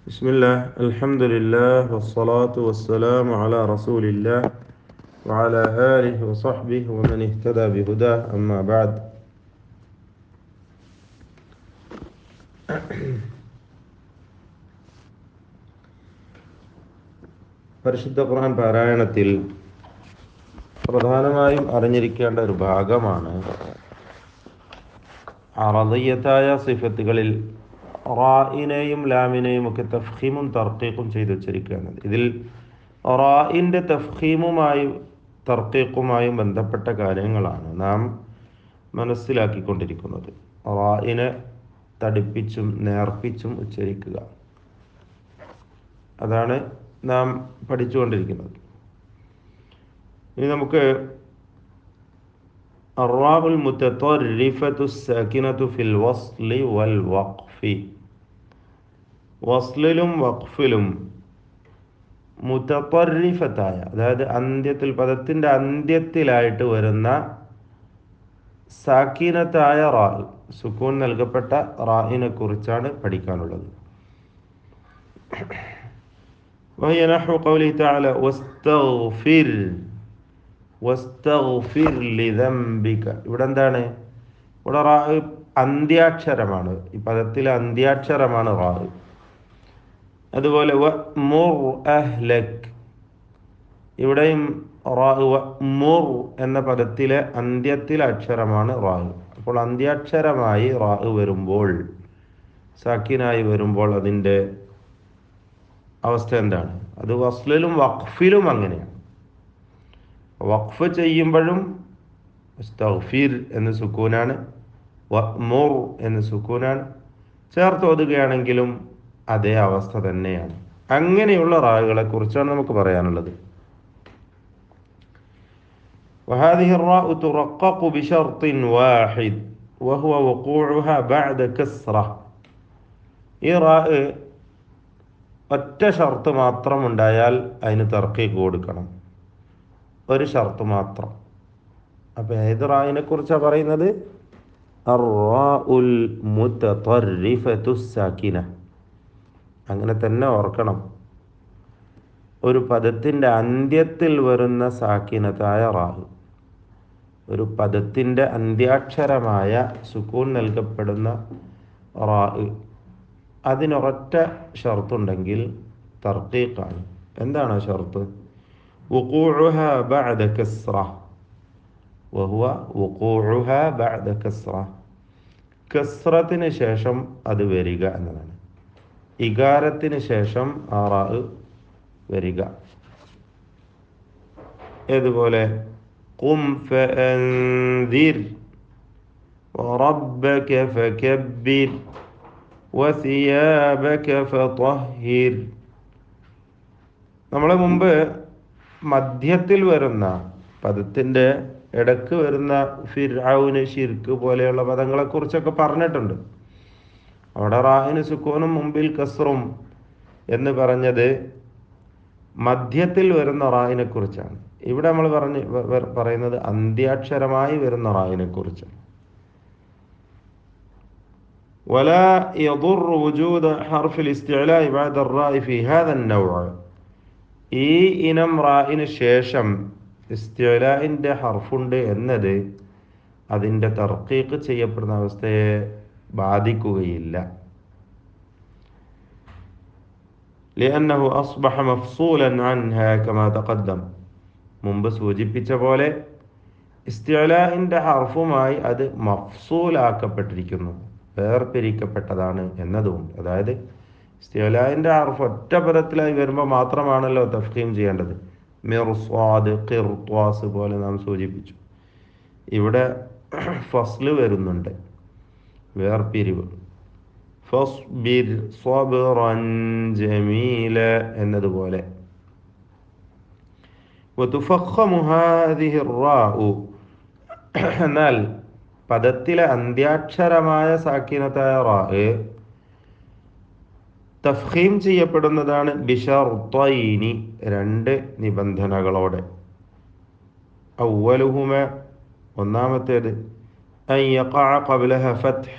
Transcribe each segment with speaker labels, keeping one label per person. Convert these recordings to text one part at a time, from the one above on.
Speaker 1: بسم الله الحمد لله والصلاة والسلام على رسول الله وعلى آله وصحبه ومن اهتدى بهداه أما بعد. പരിശുദ്ധ ഖുർആൻ പാരായണത്തിൽ പ്രധാനമായും അറിഞ്ഞിരിക്കേണ്ട ഒരു ഭാഗമാണ് അറദിയത്തായ സിഫത്തുകളിൽ റായിനെയും ലാമിനെയും ഒക്കെ തഫ്ഖീമും തർക്കീഖും ചെയ്ത് വെച്ചിരിക്കുക എന്നത്. ഇതിൽ റായിൻ്റെ തഫ്ഖീമുമായും തർക്കീഖുമായും ബന്ധപ്പെട്ട കാര്യങ്ങളാണ് നാം മനസ്സിലാക്കിക്കൊണ്ടിരിക്കുന്നത്. റായിനെ തടിപ്പിച്ചും നേർപ്പിച്ചും ഉച്ചരിക്കുക, അതാണ് നാം പഠിച്ചുകൊണ്ടിരിക്കുന്നത്. ഇനി നമുക്ക് അർറാഉൽ മുതതർരിഫതു സാകിനതു ഫിൽ വസ്ലി വൽ വഖ്ഫി, വസ്ലിലും വഖ്ഫിലും മുതതർരിഫത്തായ, അതായത് അന്ത്യത്തിൽ, പദത്തിൻ്റെ അന്ത്യത്തിലായിട്ട് വരുന്ന സാക്കിനത്തായ റാ, സുക്കൂൻ നൽകപ്പെട്ട റായിനെ കുറിച്ചാണ് പഠിക്കാനുള്ളത്. وهي نحو قوله تعالى واستغفر لذنبك. ഇവിടെ എന്താണ്? ഇവിടെ റാ അന്ത്യാക്ഷരമാണ്, ഈ പദത്തിലെ അന്ത്യാക്ഷരമാണ് റാ. അതുപോലെ വഅ്മുർ അഹ്ലക്, ഇവിടെയും റാ വഅ്മുർ എന്ന പദത്തിലെ അന്ത്യത്തിലെ അക്ഷരമാണ് റാ. അപ്പോൾ അന്ത്യാക്ഷരമായി റാ വരുമ്പോൾ, സാക്കിനായി വരുമ്പോൾ അതിൻ്റെ അവസ്ഥ എന്താണ്? അത് വസ്ലിലും വഖ്ഫിലും അങ്ങനെയാണ്. വഖഫ് ചെയ്യുമ്പോഴും ഇസ്തഗ്ഫിർ എന്ന് സുക്കൂനാണ്, വഅ്മുർ എന്ന് സുക്കൂനാണ്. ചേർത്ത് ഓതുകയാണെങ്കിലും അതേ അവസ്ഥ തന്നെയാണ്. അങ്ങനെയുള്ള റാകളെ കുറിച്ചാണ് നമുക്ക് പറയാനുള്ളത്. وهذه الراء ترقق بشرط واحد وهو وقوعها بعد كسرة. ഈ റാ ഒറ്റ ഷർത്ത് മാത്രം ഉണ്ടായാൽ അതിന് തർക്കീഖ് കൊടുക്കണം, ഒരു ഷർത്ത് മാത്രം. അപ്പോൾ ഏത് റായിനെ കുറിച്ചാണ് പറയുന്നത്? അർറാഉൽ മുതതർരിഫതു സാകിന. അങ്ങനെ തന്നെ ഓർക്കണം. ഒരു പദത്തിൻ്റെ അന്ത്യത്തിൽ വരുന്ന സാക്കിനത്തായ റാ, ഒരു പദത്തിൻ്റെ അന്ത്യാക്ഷരമായ സുക്കൂൻ നൽകപ്പെടുന്ന റാ, അതിനൊരൊറ്റ ഷർത്തുണ്ടെങ്കിൽ തർക്കീഖാണ്. എന്താണ് ആ ഷർത്ത്? وقوعها بعد كسرة وهو وقوعها بعد كسرة. കസ്റത്തിന് ശേഷം അത് വരിക എന്നതാണ്. ഇകാരത്തിന് ശേഷം ആ റാ വരിക. ഏതുപോലെ ഖും ഫഅൻദിർ വറബ്ബക ഫകബ്ബിർ വസിയാബക ഫതഹിർ. നമ്മൾ മുമ്പ് മധ്യത്തിൽ വരുന്ന, പദത്തിൻ്റെ ഇടക്ക് വരുന്ന ഫിർഔന്, ശിർക്ക് പോലെയുള്ള പദങ്ങളെക്കുറിച്ചൊക്കെ പറഞ്ഞിട്ടുണ്ട്. അവിടെ റായിന് സുക്കൂനും മുമ്പിൽ കസ്റും എന്ന് പറഞ്ഞത് മധ്യത്തിൽ വരുന്ന റായിനെ കുറിച്ചാണ്. ഇവിടെ നമ്മൾ പറയുന്നത് അന്ത്യാക്ഷരമായി വരുന്ന റായിനെ കുറിച്ചാണ്. ولا يضر وجود حرف الاستعلاء بعد الراء في هذا النوع. ഈ ഇനം റായിന് ശേഷം ഇസ്തിഅലാഇൻ്റെ ഹർഫുണ്ട് എന്നത് അതിൻ്റെ തർക്കീഖ് ചെയ്യപ്പെടുന്ന അവസ്ഥയെ ബാധിക്കുകയില്ല. لأنه أصبح مفصولا عنها كما تقدم. മുമ്പ് സൂചിപ്പിച്ച പോലെ ഇസ്തിഅലാഇൻ്റെ ഹർഫുമായി അത് മഫ്സൂലാക്കപ്പെട്ടിരിക്കുന്നു, വേർപിരിക്കപ്പെട്ടതാണ് എന്നതുകൊണ്ട്. അതായത് ഇസ്തിഅലാഇൻ്റെ ഹർഫ് ഒറ്റ പദത്തിലായി വരുമ്പോൾ മാത്രമാണല്ലോ തഫ്ഖീം ചെയ്യേണ്ടത്. മിർസ്വാദ്, ഖിർത്വാസ് പോലെ നാം സൂചിപ്പിച്ചു. ഇവിടെ ഫസ്ല് വരുന്നുണ്ട്, വേർപിരിവ്. ഫസ്ബിർ സ്വബ്റൻ ജമീല എന്നതുപോലെ. വതുഫഖമു ഹാദിഹി റാഉ. എന്നാൽ പദത്തിലെ അന്ത്യാക്ഷരമായ സാക്കിനത്തായ റാ തഫ്ഖീം ചെയ്യപ്പെടുന്നതാണ് ബിശർത്തൈനി, രണ്ട് നിബന്ധനകളോടെ. അവ്വലുഹുമ, ഒന്നാമത്തേത്, അൻ യഖഅ ഖബ്ലഹ ഫത്ഹ,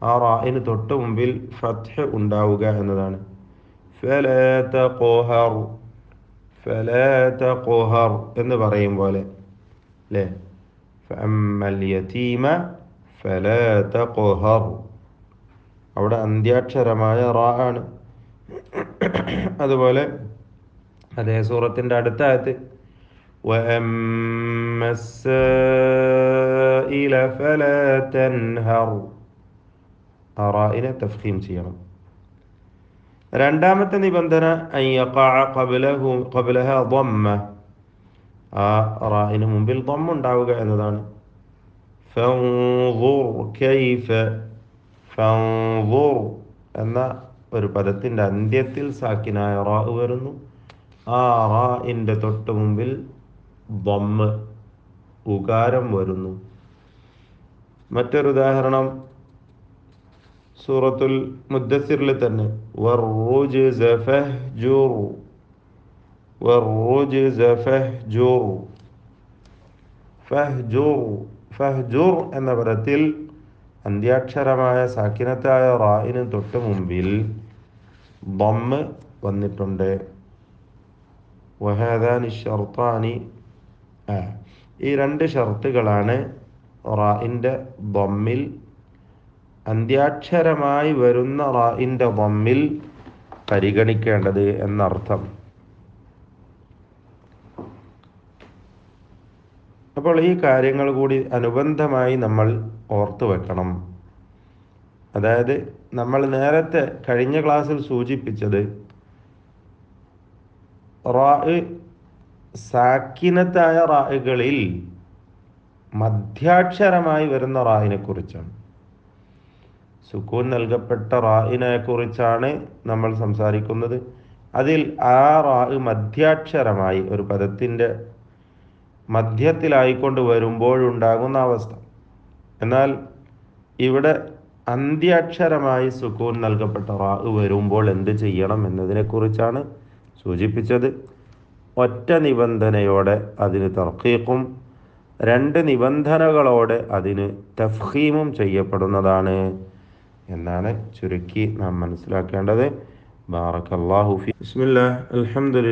Speaker 1: ആ റായിന് തൊട്ട് മുമ്പിൽ ഫത്ഹ് ഉണ്ടാവുക എന്നതാണ്. فلا تقهر فلا تقهر എന്ന് പറയും പോലെ അല്ലേ? فأما اليتيم فلا تقهر അവിടെ അന്ത്യാക്ഷരമായ റാ ആണ്. അതുപോലെ അതേ സൂറത്തിൻ്റെ അടുത്ത ആയത്ത് وأما السائل فلا تنهر ആ റായിനെ തഫ്ഖീം ചെയ്യണം. രണ്ടാമത്തെ നിബന്ധന അൻ യഖഅ ഖബ്ലഹ ضമ്മ ആ റായിന് മുമ്പിൽ ضم ഉണ്ടാവുക എന്നതാണ്. ഫൻദുർ കൈഫ ഫൻദുർ എന്ന ഒരു പദത്തിൻ്റെ അന്ത്യത്തിൽ സാക്കിനായ റാ വരുന്നു. ആ റാഇൻ്റെ തൊട്ട് മുമ്പിൽ ضم ഉകാരം വരുന്നു. മറ്റൊരു ഉദാഹരണം സൂറത്തുൽ മുദ്ദസ്സിറിൽ തന്നെ വറുജ്സ ഫഹ്ജുർ വറുജ്സ ഫഹ്ജുർ ഫഹ്ജുർ ഫഹ്ജുർ എന്ന പദത്തിൽ അന്ത്യാക്ഷരമായ സാക്കിനത്തായ റായിന് തൊട്ട് മുമ്പിൽ ضم വന്നിട്ടുണ്ട്. വഹാദാനി ഷർത്താനി ഈ രണ്ട് ഷർത്തുകളാണ് റായിൻ്റെ ضമ്മിൽ അന്ത്യാക്ഷരമായി വരുന്ന റായിൻ്റെ ضമ്മിൽ പരിഗണിക്കേണ്ടത് എന്നർത്ഥം. അപ്പോൾ ഈ കാര്യങ്ങൾ കൂടി അനുബന്ധമായി നമ്മൾ ഓർത്തു വെക്കണം. അതായത് നമ്മൾ നേരത്തെ കഴിഞ്ഞ ക്ലാസ്സിൽ സൂചിപ്പിച്ചത് റാ സാക്കിനത്തായ റാകളിൽ മധ്യാക്ഷരമായി വരുന്ന റായിനെ കുറിച്ചാണ്. സുക്കൂൻ നൽകപ്പെട്ട റായിനെ കുറിച്ചാണ് നമ്മൾ സംസാരിക്കുന്നത്. അതിൽ ആ റാ മധ്യാക്ഷരമായി ഒരു പദത്തിൻ്റെ മധ്യത്തിലായിക്കൊണ്ട് വരുമ്പോഴുണ്ടാകുന്ന അവസ്ഥ. എന്നാൽ ഇവിടെ അന്ത്യാക്ഷരമായി സുക്കൂൻ നൽകപ്പെട്ട റാ വരുമ്പോൾ എന്ത് ചെയ്യണം എന്നതിനെക്കുറിച്ചാണ് സൂചിപ്പിച്ചത്. ഒറ്റ നിബന്ധനയോടെ അതിന് തർക്കീഖും രണ്ട് നിബന്ധനകളോടെ അതിന് തഫ്ഖീമും ചെയ്യപ്പെടുന്നതാണ് എന്നാണ് ചുരുക്കി നാം മനസ്സിലാക്കേണ്ടത്. ബാറക്കല്ലാഹു ഫീ. ബിസ്മില്ലാഹ് അൽഹംദുലില്ലാഹ്.